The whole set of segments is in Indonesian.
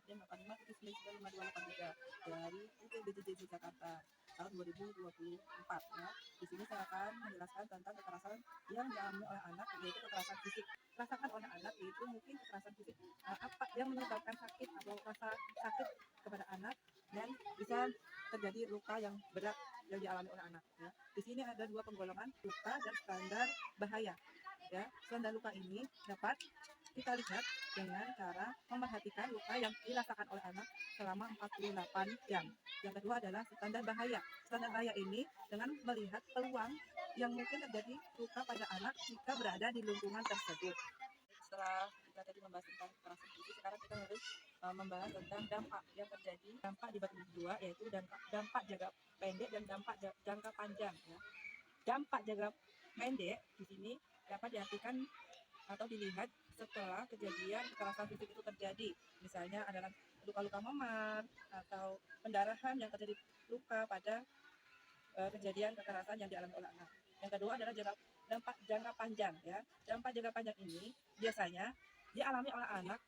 85 5283 dari UPBJJ Jakarta tahun 2024 ya. Di sini saya akan menjelaskan tentang kekerasan yang dialami oleh anak, yaitu kekerasan fisik. Rasakan oleh anak itu mungkin kekerasan fisik apa yang menyebabkan sakit atau rasa sakit kepada anak dan bisa terjadi luka yang berat yang dialami oleh anak ya. Di sini ada dua penggolongan, luka dan standar bahaya ya. Standar luka ini dapat kita lihat dengan cara memerhatikan luka yang dirasakan oleh anak selama 48 jam. Yang kedua adalah standar bahaya. Standar bahaya ini dengan melihat peluang yang mungkin terjadi luka pada anak jika berada di lingkungan tersebut. Setelah kita tadi membahas tentang kekerasan fisik, sekarang kita harus membahas tentang dampak yang terjadi, dampak dibagi dua, yaitu dampak jangka pendek dan dampak jangka panjang ya. Dampak jangka pendek di sini dapat diartikan atau dilihat setelah kejadian kekerasan fisik itu terjadi. Misalnya adalah luka-luka memar atau pendarahan yang terjadi luka pada kejadian kekerasan yang dialami oleh anak. Yang kedua adalah dampak jangka panjang ya. Dampak jangka panjang ini biasanya dialami oleh anak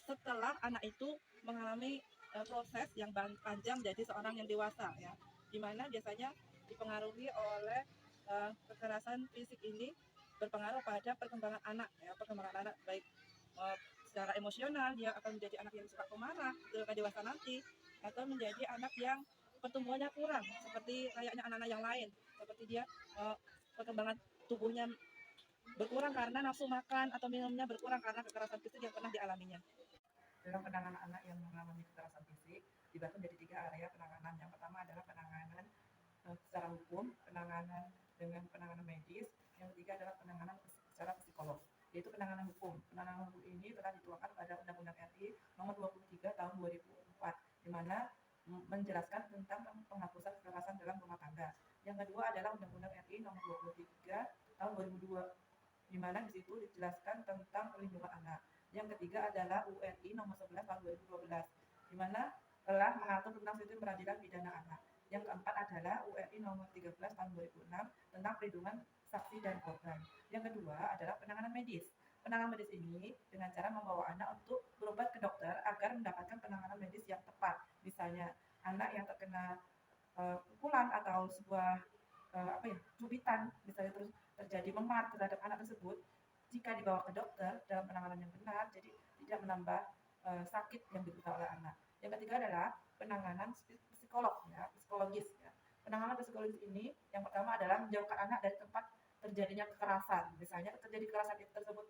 setelah anak itu mengalami proses yang panjang menjadi seorang yang dewasa ya. Di mana biasanya dipengaruhi oleh kekerasan fisik ini berpengaruh pada perkembangan anak ya. Perkembangan anak baik secara emosional, dia akan menjadi anak yang suka pemarah ketika dewasa nanti, atau menjadi anak yang pertumbuhannya kurang seperti layaknya anak-anak yang lain, seperti dia perkembangan tubuhnya berkurang karena nafsu makan atau minumnya berkurang karena kekerasan fisik yang pernah dialaminya. Dalam penanganan anak yang mengalami kekerasan fisik dibagi menjadi 3 area penanganan. Yang pertama adalah penanganan secara hukum, penanganan dengan penanganan medis, yang ketiga adalah penanganan secara psikolog, yaitu penanganan hukum. Penanganan hukum ini telah dituangkan pada Undang-Undang RI nomor 23 tahun 2004, di mana menjelaskan tentang penghapusan kekerasan dalam rumah tangga. Yang kedua adalah Undang-Undang RI nomor 23 tahun 2002, di mana di situ dijelaskan tentang perlindungan anak. Yang ketiga adalah URI nomor 11 tahun 2012, di mana telah mengatur tentang sistem peradilan pidana anak. Yang keempat adalah URI nomor 13 tahun 2006 tentang perlindungan saksi dan korban. Yang kedua adalah penanganan medis. Penanganan medis ini dengan cara membawa anak untuk berobat ke dokter agar mendapatkan penanganan medis yang tepat. Misalnya anak yang terkena pukulan atau sebuah cubitan, misalnya terus terjadi memar terhadap anak tersebut, jika dibawa ke dokter dalam penanganan yang benar, jadi tidak menambah sakit yang diderita oleh anak. Yang ketiga adalah penanganan psikolog, ya, psikologis. Ya. Penanganan psikologis ini yang pertama adalah menjauhkan anak dari tempat terjadinya kekerasan. Misalnya terjadi kekerasan tersebut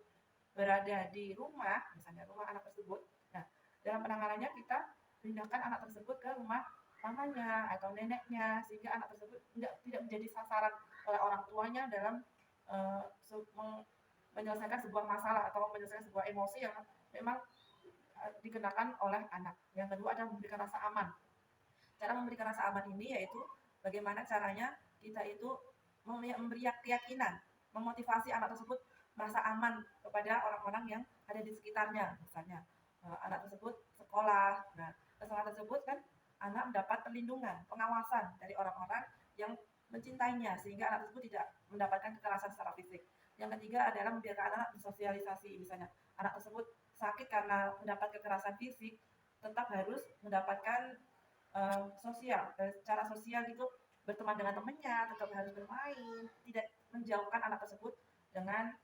berada di rumah, misalnya rumah anak tersebut. Nah, dalam penanganannya kita pindahkan anak tersebut ke rumah pamannya atau neneknya, sehingga anak tersebut tidak menjadi sasaran oleh orang tuanya dalam menyelesaikan sebuah masalah atau menyelesaikan sebuah emosi yang memang dikenakan oleh anak. Yang kedua adalah memberikan rasa aman. Cara memberikan rasa aman ini yaitu bagaimana caranya kita itu memberi keyakinan, memotivasi anak tersebut merasa aman kepada orang-orang yang ada di sekitarnya. Misalnya anak tersebut sekolah, nah sekolah tersebut kan anak mendapat perlindungan, pengawasan dari orang-orang yang mencintainya sehingga anak tersebut tidak mendapatkan kekerasan secara fisik. Yang ketiga adalah membiarkan anak bersosialisasi. Misalnya anak tersebut sakit karena mendapat kekerasan fisik, tetap harus mendapatkan sosial, secara sosial gitu, berteman dengan temannya, tetap harus bermain, tidak menjauhkan anak tersebut dengan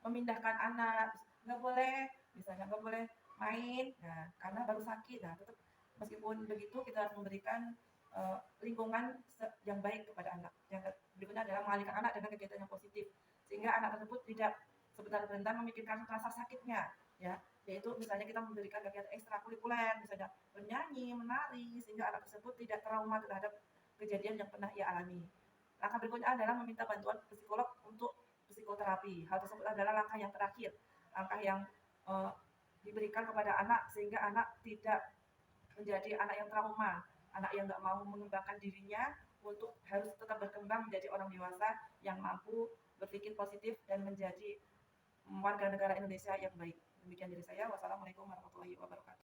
memindahkan anak, nggak boleh, misalnya nggak boleh main, nah karena baru sakit, nah tetap meskipun begitu kita harus memberikan lingkungan yang baik kepada anak. Yang berikutnya adalah mengalihkan anak dengan kegiatan yang positif, sehingga anak tersebut tidak sebentar-bentar memikirkan rasa sakitnya, ya, yaitu misalnya kita memberikan kegiatan ekstrakurikuler, misalnya bernyanyi, menari, sehingga anak tersebut tidak trauma terhadap kejadian yang pernah ia alami. Langkah berikutnya adalah meminta bantuan psikolog untuk psikoterapi. Hal tersebut adalah langkah yang terakhir, langkah yang diberikan kepada anak sehingga anak tidak menjadi anak yang trauma, anak yang nggak mau mengembangkan dirinya untuk harus tetap berkembang menjadi orang dewasa yang mampu berpikir positif dan menjadi warga negara Indonesia yang baik. Demikian dari saya. Wassalamualaikum warahmatullahi wabarakatuh.